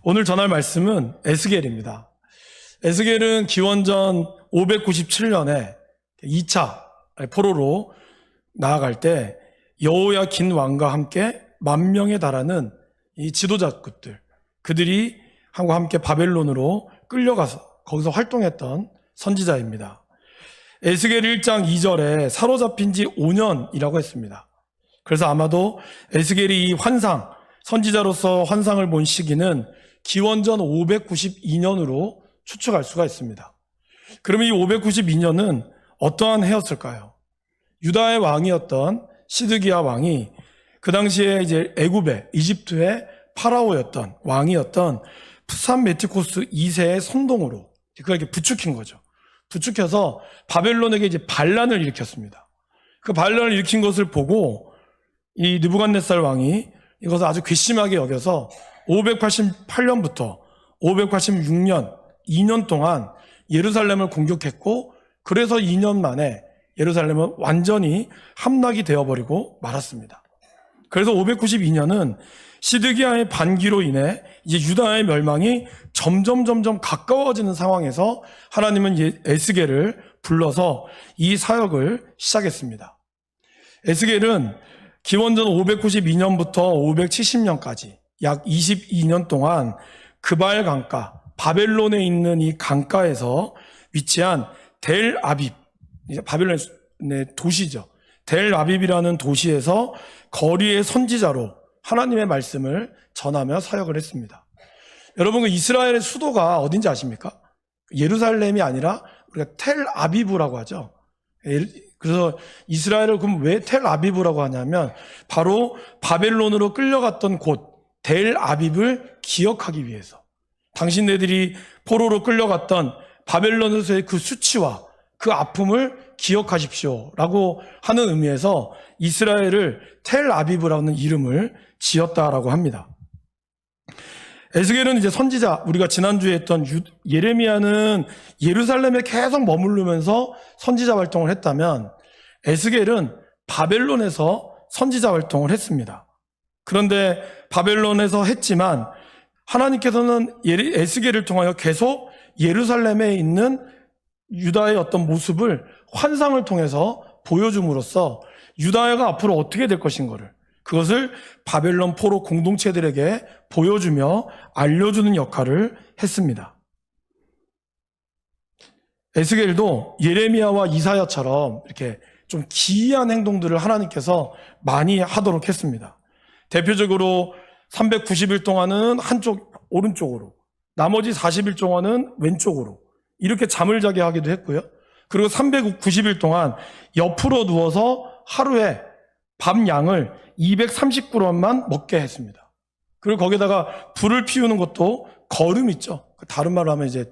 오늘 전할 말씀은 에스겔입니다. 에스겔은 기원전 597년에 2차 포로로 나아갈 때 여호야긴 왕과 함께 10,000명에 달하는 이 지도자급들, 그들이 함과 함께 바벨론으로 끌려가서 거기서 활동했던 선지자입니다. 에스겔 1장 2절에 사로잡힌 지 5년이라고 했습니다. 그래서 아마도 에스겔이 이 환상, 선지자로서 환상을 본 시기는 기원전 592년으로 추측할 수가 있습니다. 그러면 이 592년은 어떠한 해였을까요? 유다의 왕이었던 시드기야 왕이 그 당시에 이제 애굽의 이집트의 파라오였던 왕이었던 프산메티코스 2세의 선동으로 그걸 이렇게 부추긴 거죠. 부추겨서 바벨론에게 이제 반란을 일으켰습니다. 그 반란을 일으킨 것을 보고 이 느부갓네살 왕이 이것을 아주 괘씸하게 여겨서 588년부터 586년 2년 동안 예루살렘을 공격했고, 그래서 2년 만에 예루살렘은 완전히 함락이 되어버리고 말았습니다. 그래서 592년은 시드기야의 반기로 인해 이제 유다의 멸망이 점점 가까워지는 상황에서 하나님은 에스겔을 불러서 이 사역을 시작했습니다. 에스겔은 기원전 592년부터 570년까지 약 22년 동안 그발 강가, 바벨론에 있는 이 강가에서 위치한 델 아빕, 바벨론의 도시죠. 델 아빕이라는 도시에서 거리의 선지자로 하나님의 말씀을 전하며 사역을 했습니다. 여러분, 그 이스라엘의 수도가 어딘지 아십니까? 예루살렘이 아니라 우리가 텔 아비브라고 하죠. 그래서 이스라엘을 그럼 왜 텔 아비브라고 하냐면 바로 바벨론으로 끌려갔던 곳 델 아빕을 기억하기 위해서, 당신네들이 포로로 끌려갔던 바벨론에서의 그 수치와 그 아픔을 기억하십시오 라고 하는 의미에서 이스라엘을 텔 아비브라는 이름을 지었다라고 합니다. 에스겔은 이제 선지자, 우리가 지난주에 했던 예레미야는 예루살렘에 계속 머무르면서 선지자 활동을 했다면 에스겔은 바벨론에서 선지자 활동을 했습니다. 그런데 바벨론에서 했지만 하나님께서는 에스겔을 통하여 계속 예루살렘에 있는 유다의 어떤 모습을 환상을 통해서 보여줌으로써 유다가 앞으로 어떻게 될 것인가를, 그것을 바벨론 포로 공동체들에게 보여주며 알려주는 역할을 했습니다. 에스겔도 예레미야와 이사야처럼 이렇게 좀 기이한 행동들을 하나님께서 많이 하도록 했습니다. 대표적으로 390일 동안은 한쪽 오른쪽으로, 나머지 40일 동안은 왼쪽으로 이렇게 잠을 자게 하기도 했고요. 그리고 390일 동안 옆으로 누워서 하루에 밥 양을 230g만 먹게 했습니다. 그리고 거기다가 불을 피우는 것도 거름 있죠. 다른 말로 하면 이제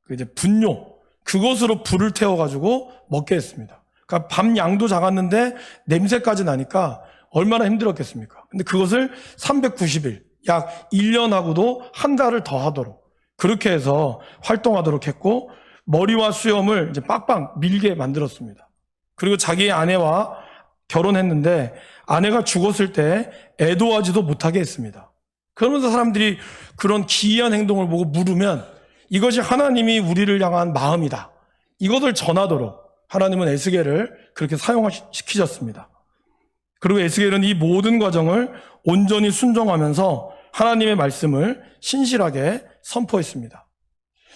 이제 분뇨, 그것으로 불을 태워가지고 먹게 했습니다. 그러니까 밥 양도 작았는데 냄새까지 나니까 얼마나 힘들었겠습니까? 근데 그것을 390일, 약 1년하고도 한 달을 더 하도록 그렇게 해서 활동하도록 했고, 머리와 수염을 이제 빡빡 밀게 만들었습니다. 그리고 자기의 아내와 결혼했는데 아내가 죽었을 때 애도하지도 못하게 했습니다. 그러면서 사람들이 그런 기이한 행동을 보고 물으면 이것이 하나님이 우리를 향한 마음이다, 이것을 전하도록 하나님은 에스겔을 그렇게 사용시키셨습니다. 그리고 에스겔은 이 모든 과정을 온전히 순종하면서 하나님의 말씀을 신실하게 선포했습니다.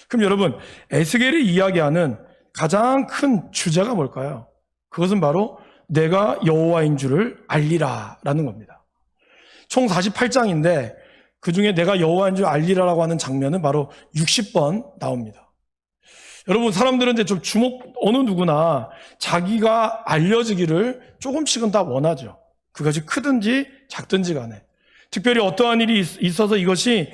그럼 여러분, 에스겔이 이야기하는 가장 큰 주제가 뭘까요? 그것은 바로 내가 여호와인 줄을 알리라 라는 겁니다. 총 48장인데 그 중에 내가 여호와인 줄 알리라라고 하는 장면은 바로 60번 나옵니다. 여러분, 사람들은 이제 좀 어느 누구나 자기가 알려지기를 조금씩은 다 원하죠. 그것이 크든지 작든지 간에. 특별히 어떠한 일이 있어서 이것이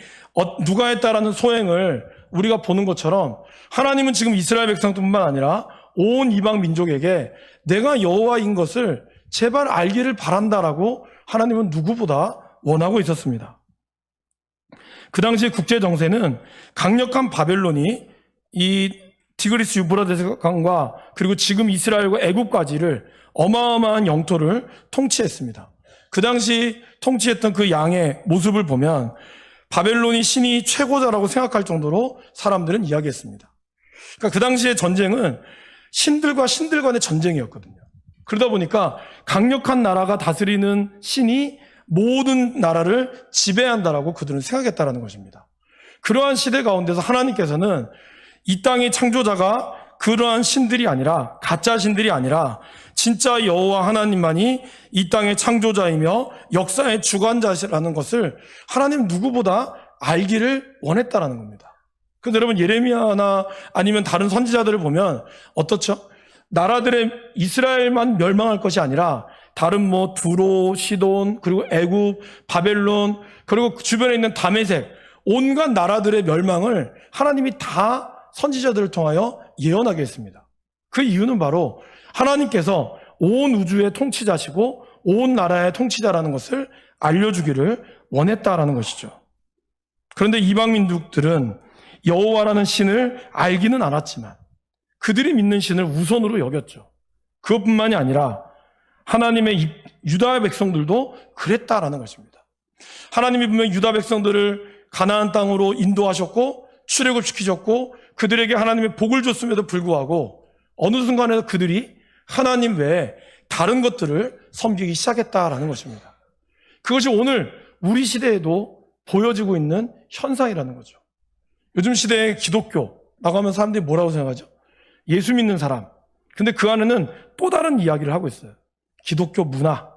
누가 했다라는 소행을 우리가 보는 것처럼 하나님은 지금 이스라엘 백성뿐만 아니라 온 이방 민족에게 내가 여호와인 것을 제발 알기를 바란다라고 하나님은 누구보다 원하고 있었습니다. 그 당시의 국제 정세는 강력한 바벨론이 이 티그리스 유브라데스 강과 그리고 지금 이스라엘과 애굽까지를 어마어마한 영토를 통치했습니다. 그 당시 통치했던 그 양의 모습을 보면 바벨론이 신이 최고자라고 생각할 정도로 사람들은 이야기했습니다. 그러니까 그 당시의 전쟁은 신들과 신들 간의 전쟁이었거든요. 그러다 보니까 강력한 나라가 다스리는 신이 모든 나라를 지배한다라고 그들은 생각했다라는 것입니다. 그러한 시대 가운데서 하나님께서는 이 땅의 창조자가 그러한 신들이 아니라, 가짜 신들이 아니라 진짜 여호와 하나님만이 이 땅의 창조자이며 역사의 주관자라는 것을 하나님 누구보다 알기를 원했다라는 겁니다. 그래서 여러분 예레미야나 아니면 다른 선지자들을 보면 어떻죠? 나라들의 이스라엘만 멸망할 것이 아니라 다른 두로, 시돈, 그리고 애굽, 바벨론, 그리고 주변에 있는 다메섹, 온갖 나라들의 멸망을 하나님이 다 선지자들을 통하여 예언하게 했습니다. 그 이유는 바로 하나님께서 온 우주의 통치자시고 온 나라의 통치자라는 것을 알려주기를 원했다라는 것이죠. 그런데 이방 민족들은 여호와라는 신을 알기는 않았지만 그들이 믿는 신을 우선으로 여겼죠. 그것뿐만이 아니라 하나님의 유다 백성들도 그랬다라는 것입니다. 하나님이 분명히 유다 백성들을 가나안 땅으로 인도하셨고 출애굽시키셨고 그들에게 하나님의 복을 줬음에도 불구하고 어느 순간에도 그들이 하나님 외에 다른 것들을 섬기기 시작했다라는 것입니다. 그것이 오늘 우리 시대에도 보여지고 있는 현상이라는 거죠. 요즘 시대의 기독교라고 하면 사람들이 뭐라고 생각하죠? 예수 믿는 사람. 근데 그 안에는 또 다른 이야기를 하고 있어요. 기독교 문화.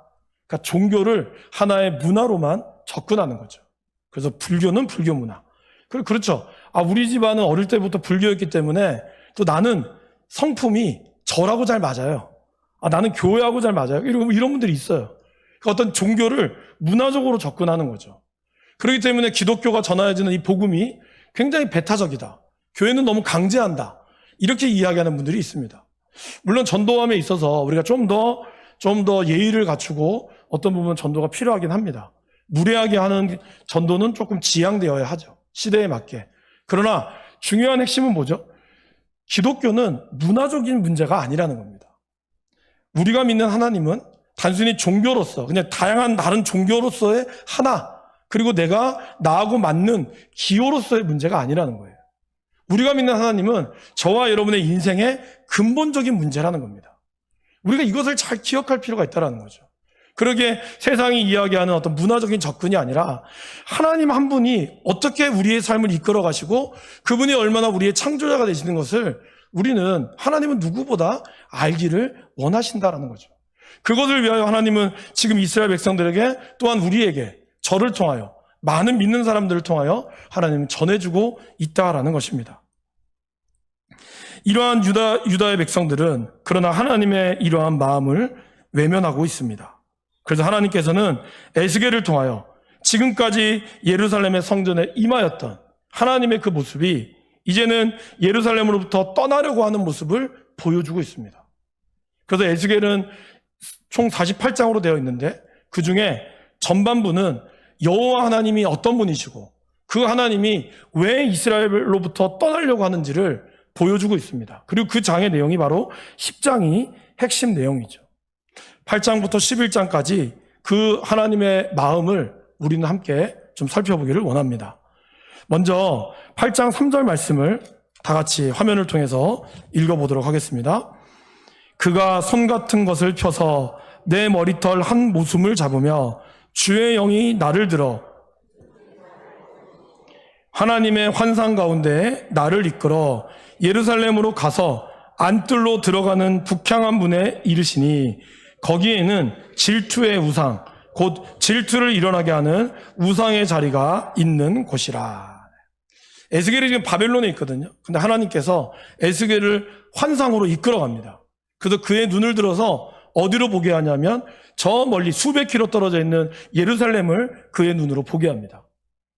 그러니까 종교를 하나의 문화로만 접근하는 거죠. 그래서 불교는 불교 문화. 그렇죠. 우리 집안은 어릴 때부터 불교였기 때문에 또 나는 성품이 저라고 잘 맞아요. 나는 교회하고 잘 맞아요. 이런 분들이 있어요. 그러니까 어떤 종교를 문화적으로 접근하는 거죠. 그렇기 때문에 기독교가 전하여지는 이 복음이 굉장히 배타적이다. 교회는 너무 강제한다. 이렇게 이야기하는 분들이 있습니다. 물론 전도함에 있어서 우리가 좀 더 예의를 갖추고 어떤 부분은 전도가 필요하긴 합니다. 무례하게 하는 전도는 조금 지양되어야 하죠. 시대에 맞게. 그러나 중요한 핵심은 뭐죠? 기독교는 문화적인 문제가 아니라는 겁니다. 우리가 믿는 하나님은 단순히 종교로서, 그냥 다양한 다른 종교로서의 하나, 그리고 내가 나하고 맞는 기호로서의 문제가 아니라는 거예요. 우리가 믿는 하나님은 저와 여러분의 인생의 근본적인 문제라는 겁니다. 우리가 이것을 잘 기억할 필요가 있다는 거죠. 그러기에 세상이 이야기하는 어떤 문화적인 접근이 아니라 하나님 한 분이 어떻게 우리의 삶을 이끌어 가시고 그분이 얼마나 우리의 창조자가 되시는 것을 우리는 하나님은 누구보다 알기를 원하신다라는 거죠. 그것을 위하여 하나님은 지금 이스라엘 백성들에게 또한 우리에게 저를 통하여 많은 믿는 사람들을 통하여 하나님은 전해주고 있다라는 것입니다. 이러한 유다의 백성들은 그러나 하나님의 이러한 마음을 외면하고 있습니다. 그래서 하나님께서는 에스겔을 통하여 지금까지 예루살렘의 성전에 임하였던 하나님의 그 모습이 이제는 예루살렘으로부터 떠나려고 하는 모습을 보여주고 있습니다. 그래서 에스겔은 총 48장으로 되어 있는데 그 중에 전반부는 여호와 하나님이 어떤 분이시고 그 하나님이 왜 이스라엘로부터 떠나려고 하는지를 보여주고 있습니다. 그리고 그 장의 내용이 바로 10장이 핵심 내용이죠. 8장부터 11장까지 그 하나님의 마음을 우리는 함께 좀 살펴보기를 원합니다. 먼저 8장 3절 말씀을 다 같이 화면을 통해서 읽어보도록 하겠습니다. 그가 손 같은 것을 펴서 내 머리털 한 모숨을 잡으며 주의 영이 나를 들어 하나님의 환상 가운데 나를 이끌어 예루살렘으로 가서 안뜰로 들어가는 북향한 문에 이르시니 거기에는 질투의 우상, 곧 질투를 일어나게 하는 우상의 자리가 있는 곳이라. 에스겔이 지금 바벨론에 있거든요. 근데 하나님께서 에스겔을 환상으로 이끌어갑니다. 그래서 그의 눈을 들어서 어디로 보게 하냐면 저 멀리 수백 킬로 떨어져 있는 예루살렘을 그의 눈으로 보게 합니다.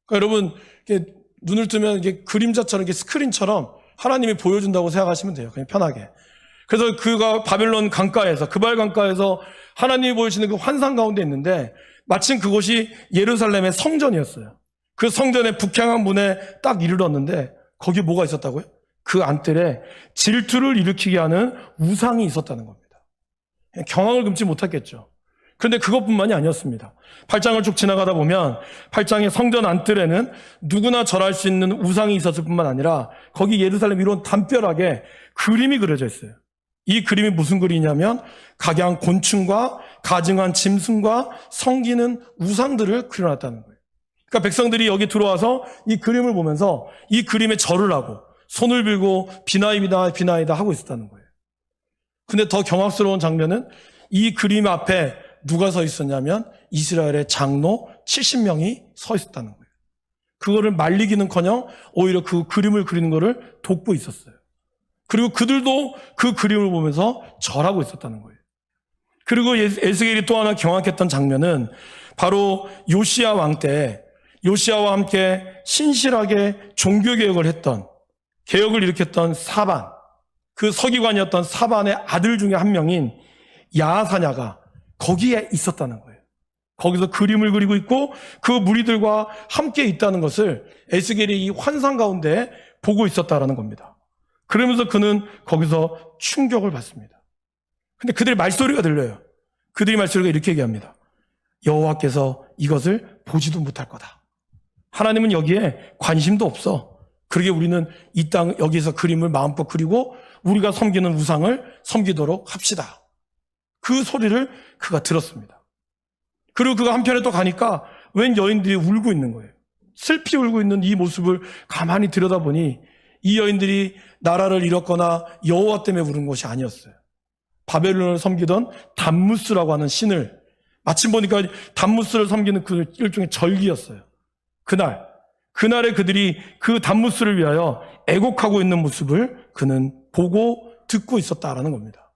그러니까 여러분 이렇게 눈을 뜨면 이게 그림자처럼 이렇게 스크린처럼 하나님이 보여준다고 생각하시면 돼요. 그냥 편하게. 그래서 그가 바벨론 강가에서 그발 강가에서 하나님이 보여주시는 그 환상 가운데 있는데 마침 그곳이 예루살렘의 성전이었어요. 그 성전의 북향한 문에 딱 이르렀는데 거기 뭐가 있었다고요? 그 안뜰에 질투를 일으키게 하는 우상이 있었다는 겁니다. 경악을 금치 못했겠죠. 그런데 그것뿐만이 아니었습니다. 8장을 쭉 지나가다 보면 8장의 성전 안뜰에는 누구나 절할 수 있는 우상이 있었을 뿐만 아니라 거기 예루살렘 이런 담벼락에 그림이 그려져 있어요. 이 그림이 무슨 그림이냐면 각양 곤충과 가증한 짐승과 성기는 우상들을 그려놨다는 거예요. 그러니까 백성들이 여기 들어와서 이 그림을 보면서 이 그림에 절을 하고 손을 빌고 비나이다 비나이다 하고 있었다는 거예요. 근데 더 경악스러운 장면은 이 그림 앞에 누가 서 있었냐면 이스라엘의 장로 70명이 서 있었다는 거예요. 그거를 말리기는커녕 오히려 그 그림을 그리는 거를 돕고 있었어요. 그리고 그들도 그 그림을 보면서 절하고 있었다는 거예요. 그리고 에스겔이 또 하나 경악했던 장면은 바로 요시야 왕 때 요시야와 함께 신실하게 종교개혁을 했던, 개혁을 일으켰던 사반, 그 서기관이었던 사반의 아들 중에 한 명인 야하사냐가 거기에 있었다는 거예요. 거기서 그림을 그리고 있고 그 무리들과 함께 있다는 것을 에스겔이 이 환상 가운데 보고 있었다라는 겁니다. 그러면서 그는 거기서 충격을 받습니다. 근데 그들의 말소리가 들려요. 그들의 말소리가 이렇게 얘기합니다. 여호와께서 이것을 보지도 못할 거다. 하나님은 여기에 관심도 없어. 그러게 우리는 이 땅 여기서 그림을 마음껏 그리고 우리가 섬기는 우상을 섬기도록 합시다. 그 소리를 그가 들었습니다. 그리고 그가 한편에 또 가니까 웬 여인들이 울고 있는 거예요. 슬피 울고 있는 이 모습을 가만히 들여다보니 이 여인들이 나라를 잃었거나 여호와 때문에 우는 것이 아니었어요. 바벨론을 섬기던 담무스라고 하는 마침 보니까 담무스를 섬기는 그 일종의 절기였어요. 그날에 그들이 그 담무스를 위하여 애곡하고 있는 모습을 그는 보고 듣고 있었다라는 겁니다.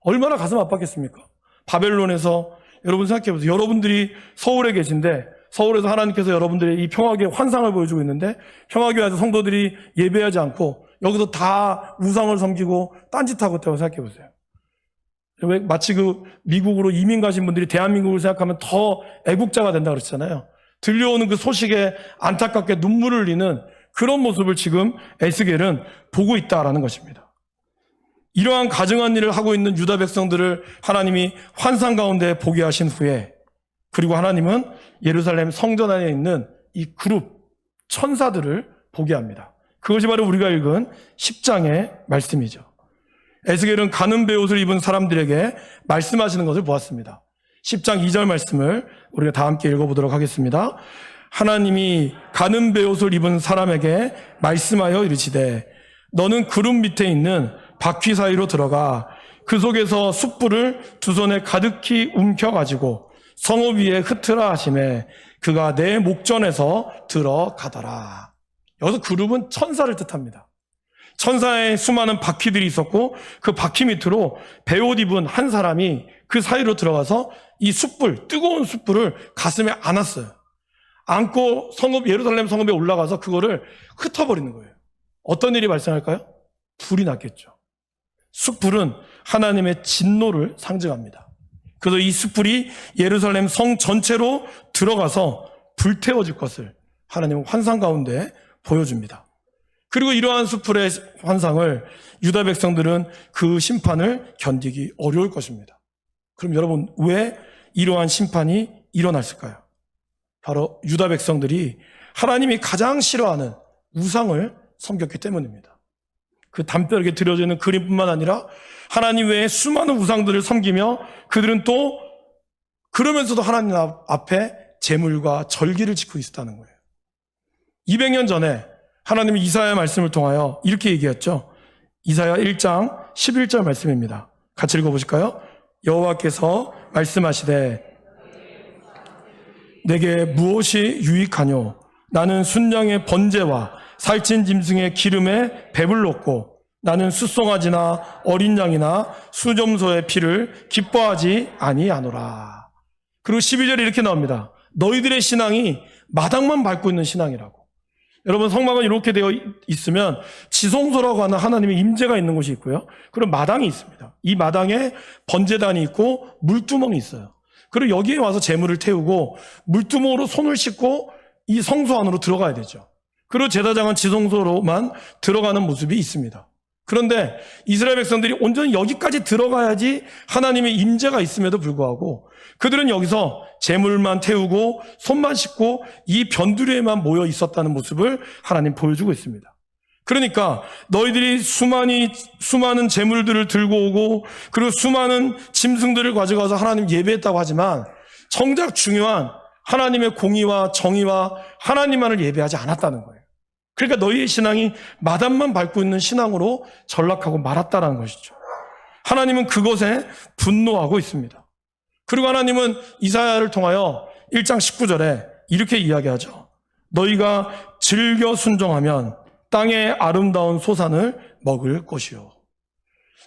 얼마나 가슴 아팠겠습니까? 바벨론에서 여러분 생각해 보세요. 여러분들이 서울에 계신데 서울에서 하나님께서 여러분들의 이 평화교회 환상을 보여주고 있는데 평화교회에서 성도들이 예배하지 않고 여기서 다 우상을 섬기고 딴짓하고 있다고 생각해 보세요. 왜 마치 그 미국으로 이민 가신 분들이 대한민국을 생각하면 더 애국자가 된다 그랬잖아요. 들려오는 그 소식에 안타깝게 눈물을 흘리는 그런 모습을 지금 에스겔은 보고 있다라는 것입니다. 이러한 가증한 일을 하고 있는 유다 백성들을 하나님이 환상 가운데 보게 하신 후에 그리고 하나님은 예루살렘 성전 안에 있는 이 그룹 천사들을 보게 합니다. 그것이 바로 우리가 읽은 10장의 말씀이죠. 에스겔은 가는 베옷을 입은 사람들에게 말씀하시는 것을 보았습니다. 10장 2절 말씀을 우리가 다 함께 읽어보도록 하겠습니다. 하나님이 가는 베옷을 입은 사람에게 말씀하여 이르시되 너는 구름 밑에 있는 바퀴 사이로 들어가 그 속에서 숯불을 두 손에 가득히 움켜가지고 성읍 위에 흩으라 하시매 그가 내 목전에서 들어가더라. 여기서 그룹은 천사를 뜻합니다. 천사의 수많은 바퀴들이 있었고 그 바퀴 밑으로 베옷 입은 한 사람이 그 사이로 들어가서 이 숯불, 뜨거운 숯불을 가슴에 안았어요. 안고 예루살렘 성읍에 올라가서 그거를 흩어버리는 거예요. 어떤 일이 발생할까요? 불이 났겠죠. 숯불은 하나님의 진노를 상징합니다. 그래서 이 숯불이 예루살렘 성 전체로 들어가서 불태워질 것을 하나님은 환상 가운데 보여줍니다. 그리고 이러한 숯불의 환상을 유다 백성들은 그 심판을 견디기 어려울 것입니다. 그럼 여러분 왜 이러한 심판이 일어났을까요? 바로 유다 백성들이 하나님이 가장 싫어하는 우상을 섬겼기 때문입니다. 그 담벼락에 드려지는 그림뿐만 아니라 하나님 외에 수많은 우상들을 섬기며 그들은 또 그러면서도 하나님 앞에 제물과 절기를 지키고 있었다는 거예요. 200년 전에 하나님이 이사야 말씀을 통하여 이렇게 얘기했죠. 이사야 1장 11절 말씀입니다. 같이 읽어보실까요? 여호와께서 말씀하시되 내게 무엇이 유익하뇨? 나는 순양의 번제와 살찐 짐승의 기름에 배불렀고 나는 숫송아지나 어린 양이나 수점소의 피를 기뻐하지 아니하노라. 그리고 12절에 이렇게 나옵니다. 너희들의 신앙이 마당만 밟고 있는 신앙이라고. 여러분 성막은 이렇게 되어 있으면 지성소라고 하는 하나님의 임재가 있는 곳이 있고요. 그리고 마당이 있습니다. 이 마당에 번제단이 있고 물두멍이 있어요. 그리고 여기에 와서 제물을 태우고 물두멍으로 손을 씻고 이 성소 안으로 들어가야 되죠. 그리고 제사장은 지성소로만 들어가는 모습이 있습니다. 그런데 이스라엘 백성들이 온전히 여기까지 들어가야지 하나님의 임재가 있음에도 불구하고 그들은 여기서 재물만 태우고 손만 씻고 이 변두리에만 모여 있었다는 모습을 하나님 보여주고 있습니다. 그러니까 너희들이 수많은 재물들을 들고 오고 그리고 수많은 짐승들을 가져가서 하나님 예배했다고 하지만 정작 중요한 하나님의 공의와 정의와 하나님만을 예배하지 않았다는 거예요. 그러니까 너희의 신앙이 마당만 밟고 있는 신앙으로 전락하고 말았다는 것이죠. 하나님은 그것에 분노하고 있습니다. 그리고 하나님은 이사야를 통하여 1장 19절에 이렇게 이야기하죠. 너희가 즐겨 순종하면 땅의 아름다운 소산을 먹을 것이요.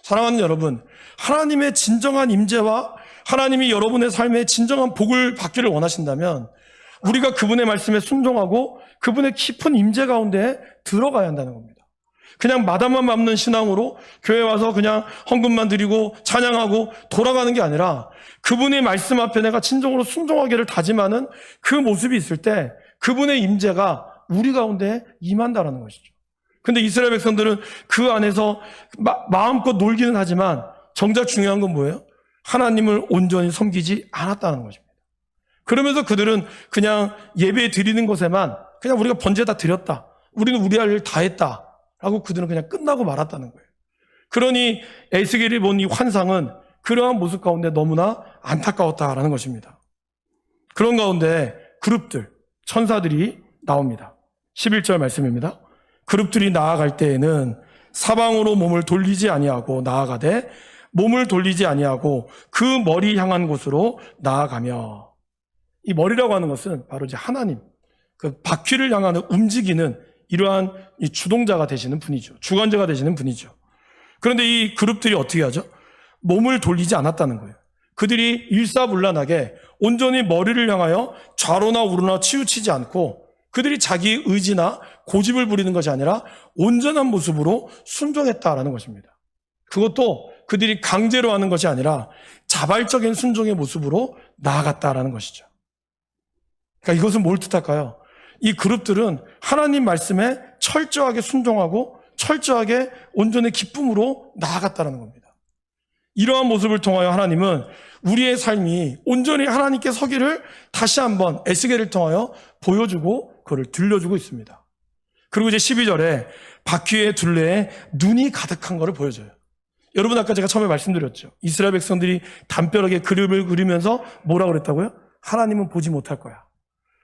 사랑하는 여러분, 하나님의 진정한 임재와 하나님이 여러분의 삶에 진정한 복을 받기를 원하신다면 우리가 그분의 말씀에 순종하고 그분의 깊은 임재 가운데 들어가야 한다는 겁니다. 그냥 마당만 밟는 신앙으로 교회 와서 그냥 헌금만 드리고 찬양하고 돌아가는 게 아니라 그분의 말씀 앞에 내가 진정으로 순종하기를 다짐하는 그 모습이 있을 때 그분의 임재가 우리 가운데 임한다라는 것이죠. 근데 이스라엘 백성들은 그 안에서 마음껏 놀기는 하지만 정작 중요한 건 뭐예요? 하나님을 온전히 섬기지 않았다는 것입니다. 그러면서 그들은 그냥 예배 드리는 것에만 그냥 우리가 번제다 드렸다. 우리는 우리 할 일 다 했다. 라고 그들은 그냥 끝나고 말았다는 거예요. 그러니 에스겔이 본 이 환상은 그러한 모습 가운데 너무나 안타까웠다라는 것입니다. 그런 가운데 그룹들, 천사들이 나옵니다. 11절 말씀입니다. 그룹들이 나아갈 때에는 사방으로 몸을 돌리지 아니하고 나아가되 몸을 돌리지 아니하고 그 머리 향한 곳으로 나아가며, 이 머리라고 하는 것은 바로 이제 하나님, 그 바퀴를 향하는 움직이는 이러한 이 주동자가 되시는 분이죠. 주관자가 되시는 분이죠. 그런데 이 그룹들이 어떻게 하죠? 몸을 돌리지 않았다는 거예요. 그들이 일사불란하게 온전히 머리를 향하여 좌로나 우로나 치우치지 않고 그들이 자기 의지나 고집을 부리는 것이 아니라 온전한 모습으로 순종했다라는 것입니다. 그것도 그들이 강제로 하는 것이 아니라 자발적인 순종의 모습으로 나아갔다라는 것이죠. 그러니까 이것은 뭘 뜻할까요? 이 그룹들은 하나님 말씀에 철저하게 순종하고 철저하게 온전히 기쁨으로 나아갔다는 겁니다. 이러한 모습을 통하여 하나님은 우리의 삶이 온전히 하나님께 서기를 다시 한번 에스겔을 통하여 보여주고 그걸 들려주고 있습니다. 그리고 이제 12절에 바퀴의 둘레에 눈이 가득한 것을 보여줘요. 여러분, 아까 제가 처음에 말씀드렸죠. 이스라엘 백성들이 담벼락에 그림을 그리면서 뭐라고 그랬다고요? 하나님은 보지 못할 거야.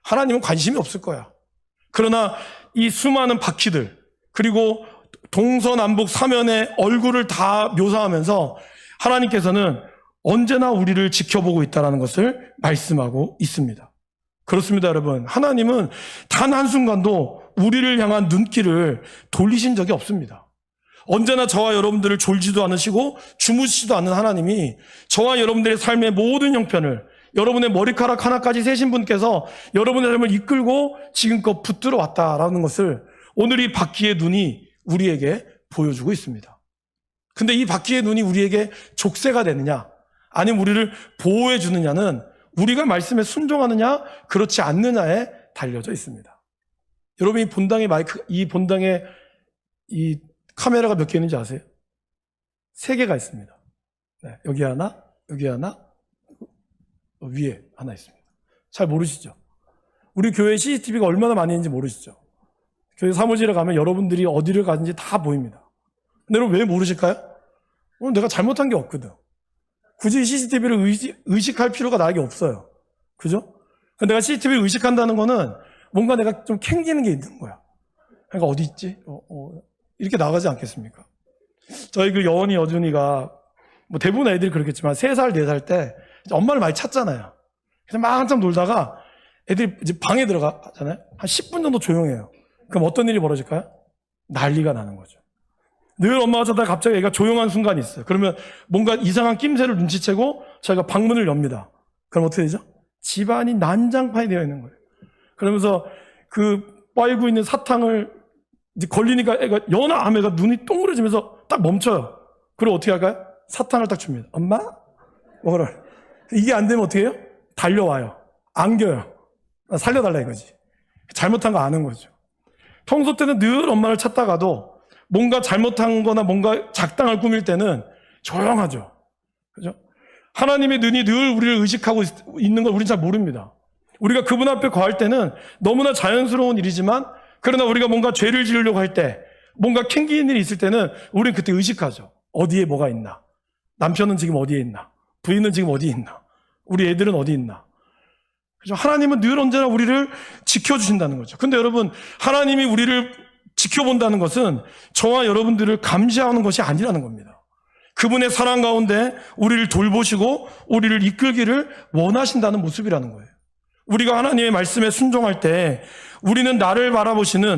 하나님은 관심이 없을 거야. 그러나 이 수많은 바퀴들, 그리고 동서남북 사면의 얼굴을 다 묘사하면서 하나님께서는 언제나 우리를 지켜보고 있다는 것을 말씀하고 있습니다. 그렇습니다, 여러분. 하나님은 단 한순간도 우리를 향한 눈길을 돌리신 적이 없습니다. 언제나 저와 여러분들을 졸지도 않으시고 주무시지도 않는 하나님이 저와 여러분들의 삶의 모든 형편을, 여러분의 머리카락 하나까지 세신 분께서 여러분의 삶을 이끌고 지금껏 붙들어 왔다라는 것을 오늘 이 바퀴의 눈이 우리에게 보여주고 있습니다. 근데 이 바퀴의 눈이 우리에게 족쇄가 되느냐, 아니면 우리를 보호해 주느냐는 우리가 말씀에 순종하느냐 그렇지 않느냐에 달려져 있습니다. 여러분, 이 본당의 이 본당에 이 카메라가 몇 개 있는지 아세요? 3개가 있습니다. 네, 여기 하나, 여기 하나, 위에 하나 있습니다. 잘 모르시죠? 우리 교회 CCTV가 얼마나 많이 있는지 모르시죠? 교회 사무실에 가면 여러분들이 어디를 가는지 다 보입니다. 근데 여러분, 왜 모르실까요? 내가 잘못한 게 없거든. 굳이 CCTV를 의식할 필요가 나에게 없어요. 그죠? 내가 CCTV를 의식한다는 거는 뭔가 내가 좀 캥기는 게 있는 거야. 그러니까 어디 있지? 이렇게 나가지 않겠습니까? 저희 그 여원이, 여준이가, 뭐 대부분 애들이 그렇겠지만 3살, 4살 때 엄마를 많이 찾잖아요. 그래서 막 한참 놀다가 애들이 이제 방에 들어가잖아요. 한 10분 정도 조용해요. 그럼 어떤 일이 벌어질까요? 난리가 나는 거죠. 늘 엄마가 자다가 갑자기 애가 조용한 순간이 있어요. 그러면 뭔가 이상한 낌새를 눈치채고 저희가 방문을 엽니다. 그럼 어떻게 되죠? 집안이 난장판이 되어 있는 거예요. 그러면서 그 빨고 있는 사탕을 이제 걸리니까 애가, 연하암 애가 눈이 동그래지면서 딱 멈춰요. 그리고 어떻게 할까요? 사탕을 딱 줍니다. 엄마? 먹으라. 이게 안 되면 어떻게 해요? 달려와요. 안겨요. 살려달라 이거지. 잘못한 거 아는 거죠. 평소 때는 늘 엄마를 찾다가도 뭔가 잘못한 거나 뭔가 작당을 꾸밀 때는 조용하죠. 그죠? 하나님의 눈이 늘 우리를 의식하고 있는 걸 우리는 잘 모릅니다. 우리가 그분 앞에 거할 때는 너무나 자연스러운 일이지만, 그러나 우리가 뭔가 죄를 지으려고 할 때, 뭔가 캥기는 일이 있을 때는 우리는 그때 의식하죠. 어디에 뭐가 있나? 남편은 지금 어디에 있나? 부인은 지금 어디에 있나? 우리 애들은 어디 있나? 그죠? 하나님은 늘 언제나 우리를 지켜주신다는 거죠. 근데 여러분, 하나님이 우리를 지켜본다는 것은 저와 여러분들을 감시하는 것이 아니라는 겁니다. 그분의 사랑 가운데 우리를 돌보시고 우리를 이끌기를 원하신다는 모습이라는 거예요. 우리가 하나님의 말씀에 순종할 때 우리는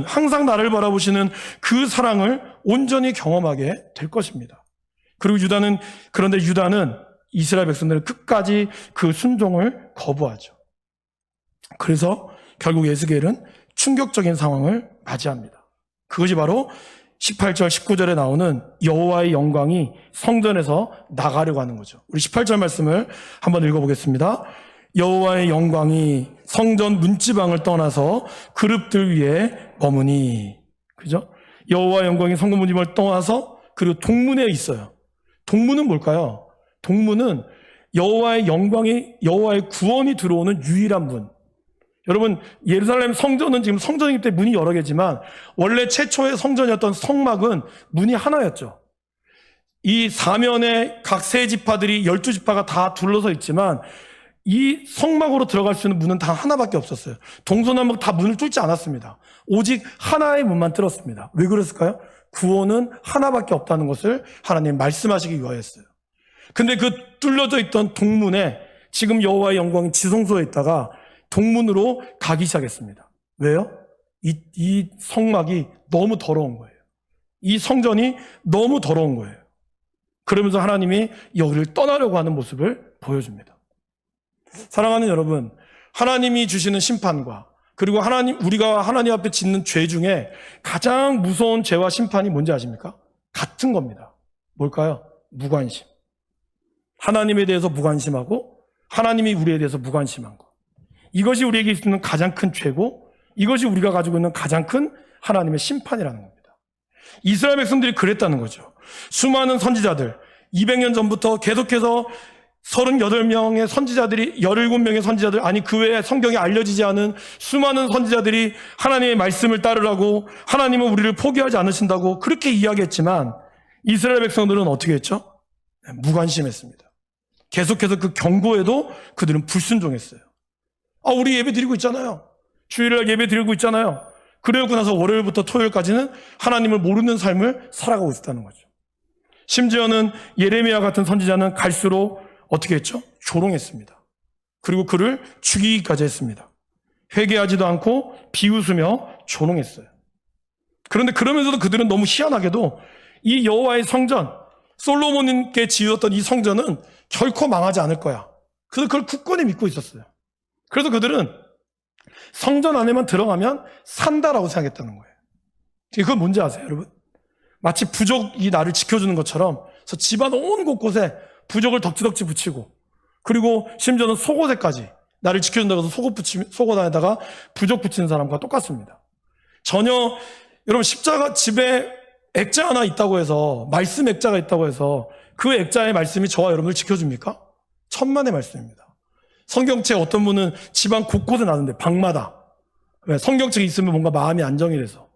항상 나를 바라보시는 그 사랑을 온전히 경험하게 될 것입니다. 그리고 그런데 유다는 이스라엘 백성들은 끝까지 그 순종을 거부하죠. 그래서 결국 에스겔은 충격적인 상황을 맞이합니다. 그것이 바로 18절, 19절에 나오는 여호와의 영광이 성전에서 나가려고 하는 거죠. 우리 18절 말씀을 한번 읽어보겠습니다. 여호와의 영광이 성전 문지방을 떠나서 그룹들 위에 머무니. 그죠? 여호와의 영광이 성전 문지방을 떠나서 그리고 동문에 있어요. 동문은 뭘까요? 동문은 여호와의 구원이 들어오는 유일한 문. 여러분, 예루살렘 성전은 지금 성전이기 때문에 문이 여러 개지만 원래 최초의 성전이었던 성막은 문이 하나였죠. 이 사면에 각 세 지파들이 12지파가 다 둘러서 있지만 이 성막으로 들어갈 수 있는 문은 다 하나밖에 없었어요. 동서남북 다 문을 뚫지 않았습니다. 오직 하나의 문만 뚫었습니다. 왜 그랬을까요? 구원은 하나밖에 없다는 것을 하나님 말씀하시기 위하였어요. 근데 그 뚫려져 있던 동문에 지금 여호와의 영광이 지성소에 있다가 동문으로 가기 시작했습니다. 왜요? 이 성막이 너무 더러운 거예요. 이 성전이 너무 더러운 거예요. 그러면서 하나님이 여기를 떠나려고 하는 모습을 보여줍니다. 사랑하는 여러분, 하나님이 주시는 심판과 그리고 우리가 하나님 앞에 짓는 죄 중에 가장 무서운 죄와 심판이 뭔지 아십니까? 같은 겁니다. 뭘까요? 무관심. 하나님에 대해서 무관심하고 하나님이 우리에 대해서 무관심한 것. 이것이 우리에게 있는 가장 큰 죄고 이것이 우리가 가지고 있는 가장 큰 하나님의 심판이라는 겁니다. 이스라엘 백성들이 그랬다는 거죠. 수많은 선지자들, 200년 전부터 계속해서 38명의 선지자들이, 17명의 선지자들, 아니 그 외에 성경에 알려지지 않은 수많은 선지자들이 하나님의 말씀을 따르라고, 하나님은 우리를 포기하지 않으신다고 그렇게 이야기했지만 이스라엘 백성들은 어떻게 했죠? 무관심했습니다. 계속해서 그 경고에도 그들은 불순종했어요. 우리 예배 드리고 있잖아요. 주일날 예배 드리고 있잖아요. 그러고 나서 월요일부터 토요일까지는 하나님을 모르는 삶을 살아가고 있었다는 거죠. 심지어는 예레미야 같은 선지자는 갈수록 어떻게 했죠? 조롱했습니다. 그리고 그를 죽이기까지 했습니다. 회개하지도 않고 비웃으며 조롱했어요. 그런데 그러면서도 그들은 너무 희한하게도 이 여호와의 성전, 솔로몬께 지었던 이 성전은 결코 망하지 않을 거야. 그래서 그걸 굳건히 믿고 있었어요. 그래서 그들은 성전 안에만 들어가면 산다라고 생각했다는 거예요. 그건 뭔지 아세요, 여러분? 마치 부족이 나를 지켜주는 것처럼 그래서 집안 온 곳곳에 부족을 덕지덕지 붙이고, 그리고 심지어는 속옷에까지 나를 지켜준다고 해서 속옷 안에다가 부족 붙이는 사람과 똑같습니다. 전혀, 여러분, 십자가 집에 액자 하나 있다고 해서, 말씀 액자가 있다고 해서 그 액자의 말씀이 저와 여러분을 지켜줍니까? 천만의 말씀입니다. 성경책 어떤 분은 집안 곳곳에 나는데 방마다. 왜? 성경책이 있으면 뭔가 마음이 안정이 돼서.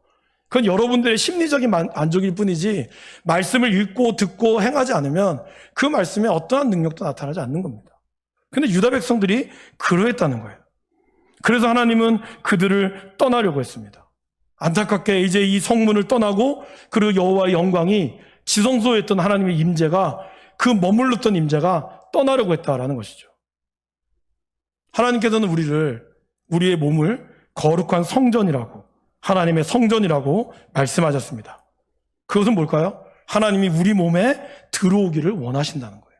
그건 여러분들의 심리적인 만족일 뿐이지 말씀을 읽고 듣고 행하지 않으면 그 말씀에 어떠한 능력도 나타나지 않는 겁니다. 근데 유다 백성들이 그러했다는 거예요. 그래서 하나님은 그들을 떠나려고 했습니다. 안타깝게 이제 이 성문을 떠나고 그리고 여호와의 영광이 지성소에 있던 하나님의 임재가, 그 머물렀던 임재가 떠나려고 했다라는 것이죠. 하나님께서는 우리의 몸을 거룩한 성전이라고, 하나님의 성전이라고 말씀하셨습니다. 그것은 뭘까요? 하나님이 우리 몸에 들어오기를 원하신다는 거예요.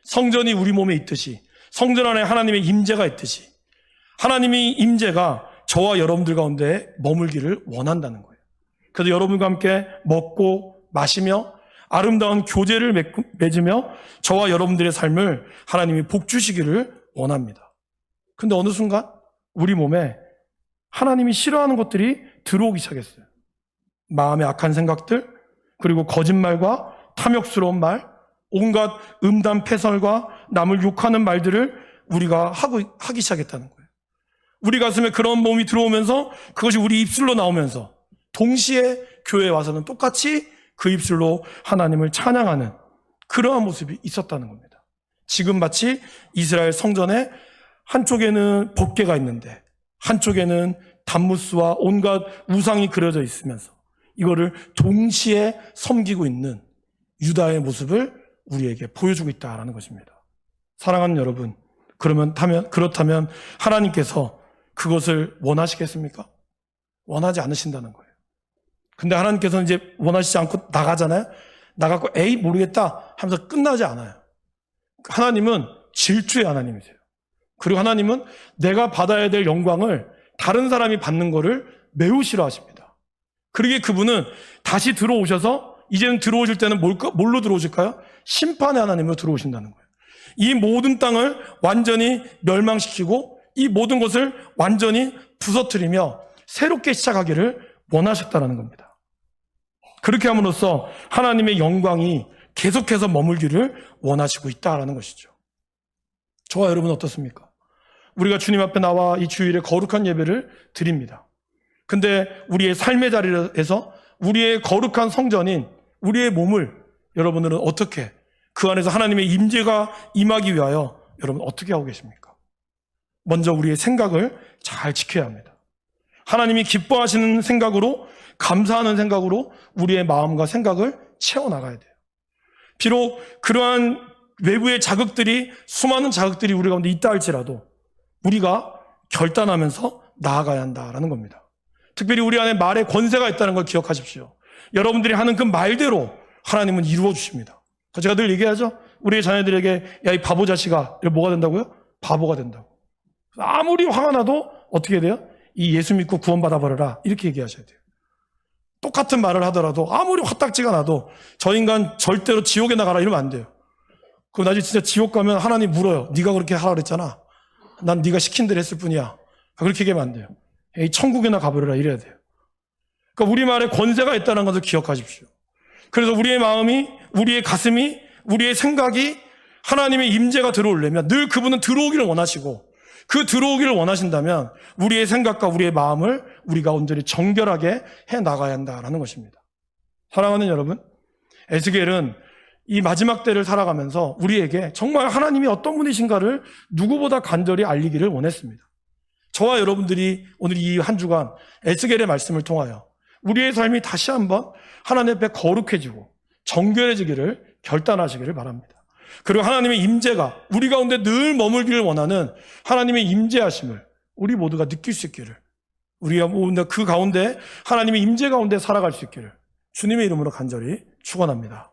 성전이 우리 몸에 있듯이, 성전 안에 하나님의 임재가 있듯이 하나님의 임재가 저와 여러분들 가운데 머물기를 원한다는 거예요. 그래서 여러분과 함께 먹고 마시며 아름다운 교제를 맺으며 저와 여러분들의 삶을 하나님이 복주시기를 원합니다. 근데 어느 순간 우리 몸에 하나님이 싫어하는 것들이 들어오기 시작했어요. 마음의 악한 생각들, 그리고 거짓말과 탐욕스러운 말, 온갖 음담 패설과 남을 욕하는 말들을 우리가 하기 시작했다는 거예요. 우리 가슴에 그런 몸이 들어오면서 그것이 우리 입술로 나오면서 동시에 교회에 와서는 똑같이 그 입술로 하나님을 찬양하는 그러한 모습이 있었다는 겁니다. 지금 마치 이스라엘 성전에 한쪽에는 법궤가 있는데 한쪽에는 단무스와 온갖 우상이 그려져 있으면서 이거를 동시에 섬기고 있는 유다의 모습을 우리에게 보여주고 있다는 것입니다. 사랑하는 여러분, 그렇다면 하나님께서 그것을 원하시겠습니까? 원하지 않으신다는 거예요. 근데 하나님께서는 이제 원하시지 않고 나가잖아요. 나가고 에이 모르겠다 하면서 끝나지 않아요. 하나님은 질투의 하나님이세요. 그리고 하나님은 내가 받아야 될 영광을 다른 사람이 받는 거를 매우 싫어하십니다. 그러기에 그분은 다시 들어오셔서 이제는 들어오실 때는 뭘로 들어오실까요? 심판의 하나님으로 들어오신다는 거예요. 이 모든 땅을 완전히 멸망시키고 이 모든 것을 완전히 부서뜨리며 새롭게 시작하기를 원하셨다는 겁니다. 그렇게 함으로써 하나님의 영광이 계속해서 머물기를 원하시고 있다는 것이죠. 저와 여러분 어떻습니까? 우리가 주님 앞에 나와 이 주일에 거룩한 예배를 드립니다. 근데 우리의 삶의 자리에서 우리의 거룩한 성전인 우리의 몸을 여러분들은 어떻게 그 안에서 하나님의 임재가 임하기 위하여 여러분 어떻게 하고 계십니까? 먼저 우리의 생각을 잘 지켜야 합니다. 하나님이 기뻐하시는 생각으로, 감사하는 생각으로 우리의 마음과 생각을 채워나가야 돼요. 비록 그러한 외부의 자극들이, 수많은 자극들이 우리 가운데 있다 할지라도 우리가 결단하면서 나아가야 한다라는 겁니다. 특별히 우리 안에 말에 권세가 있다는 걸 기억하십시오. 여러분들이 하는 그 말대로 하나님은 이루어 주십니다. 제가 늘 얘기하죠. 우리 자녀들에게 야, 이 바보 자식아, 뭐가 된다고요? 바보가 된다고. 아무리 화가 나도 어떻게 돼요? 이 예수 믿고 구원받아 버려라, 이렇게 얘기하셔야 돼요. 똑같은 말을 하더라도 아무리 화딱지가 나도 저 인간 절대로 지옥에 나가라 이러면 안 돼요. 그럼 나중에 진짜 지옥 가면 하나님 물어요. 네가 그렇게 하라 그랬잖아. 난 네가 시킨 대로 했을 뿐이야. 그렇게 얘기하면 안 돼요. 에이, 천국에나 가버려라 이래야 돼요. 그러니까 우리 말에 권세가 있다는 것을 기억하십시오. 그래서 우리의 마음이, 우리의 가슴이, 우리의 생각이 하나님의 임재가 들어오려면 늘 그분은 들어오기를 원하시고, 그 들어오기를 원하신다면 우리의 생각과 우리의 마음을 우리가 온전히 정결하게 해 나가야 한다는 것입니다. 사랑하는 여러분, 에스겔은 이 마지막 때를 살아가면서 우리에게 정말 하나님이 어떤 분이신가를 누구보다 간절히 알리기를 원했습니다. 저와 여러분들이 오늘 이 한 주간 에스겔의 말씀을 통하여 우리의 삶이 다시 한번 하나님 앞에 거룩해지고 정결해지기를 결단하시기를 바랍니다. 그리고 하나님의 임재가 우리 가운데 늘 머물기를 원하는 하나님의 임재하심을 우리 모두가 느낄 수 있기를, 우리가 그 가운데 하나님의 임재 가운데 살아갈 수 있기를 주님의 이름으로 간절히 축원합니다.